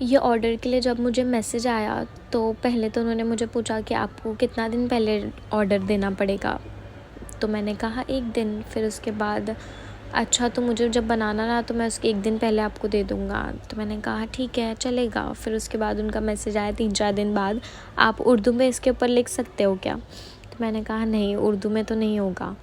ये ऑर्डर के लिए जब मुझे मैसेज आया तो पहले तो उन्होंने मुझे पूछा कि आपको कितना दिन पहले ऑर्डर देना पड़ेगा। तो मैंने कहा 1 दिन। फिर उसके बाद अच्छा तो मुझे जब बनाना रहा तो मैं उसके 1 दिन पहले आपको दे दूँगा। तो मैंने कहा ठीक है चलेगा। फिर उसके बाद उनका मैसेज आया 3-4 दिन बाद, आप उर्दू में इसके ऊपर लिख सकते हो क्या? तो मैंने कहा नहीं, उर्दू में तो नहीं होगा।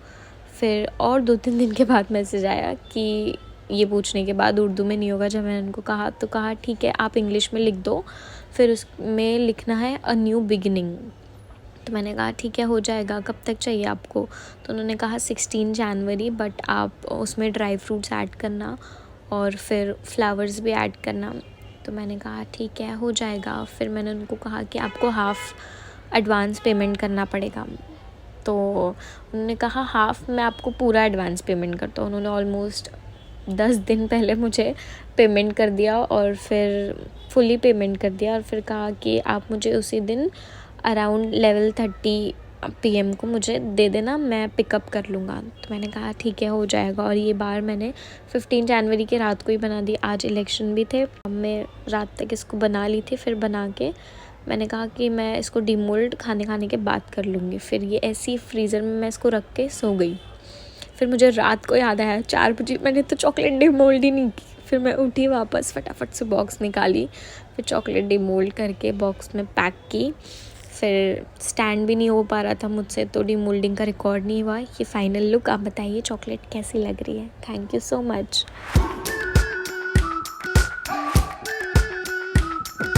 फिर और 2-3 दिन के बाद मैसेज आया कि ये पूछने के बाद उर्दू में नहीं होगा। जब मैंने उनको कहा तो कहा ठीक है आप इंग्लिश में लिख दो, फिर उसमें लिखना है अ न्यू बिगिनिंग। तो मैंने कहा ठीक है हो जाएगा, कब तक चाहिए आपको? तो उन्होंने कहा 16 जनवरी, बट आप उसमें ड्राई फ्रूट्स ऐड करना और फिर फ्लावर्स भी ऐड करना। तो मैंने कहा ठीक है हो जाएगा। फिर मैंने उनको कहा कि आपको हाफ़ एडवांस पेमेंट करना पड़ेगा। तो उन्होंने कहा हाफ़ मैं आपको पूरा एडवांस पेमेंट करता हूँ। उन्होंने ऑलमोस्ट 10 दिन पहले मुझे पेमेंट कर दिया और फिर फुली पेमेंट कर दिया और फिर कहा कि आप मुझे उसी दिन अराउंड 11:30 PM को मुझे दे देना, मैं पिकअप कर लूँगा। तो मैंने कहा ठीक है हो जाएगा। और ये बार मैंने 15 जनवरी की रात को ही बना दी। आज इलेक्शन भी थे, अब मैं रात तक इसको बना ली थी। फिर बना के मैंने कहा कि मैं इसको डीमोल्ड खाने के बाद कर लूँगी। फिर ये ऐसी फ्रीज़र में मैं इसको रख के सो गई। फिर मुझे रात को याद आया 4 बजे मैंने तो चॉकलेट डीमोल्ड ही नहीं की। फिर मैं उठी वापस, फटाफट से बॉक्स निकाली, फिर चॉकलेट डीमोल्ड करके बॉक्स में पैक की। फिर स्टैंड भी नहीं हो पा रहा था मुझसे, तो डीमोल्डिंग का रिकॉर्ड नहीं हुआ। ये फाइनल लुक। आप बताइए चॉकलेट कैसी लग रही है? Thank you so much.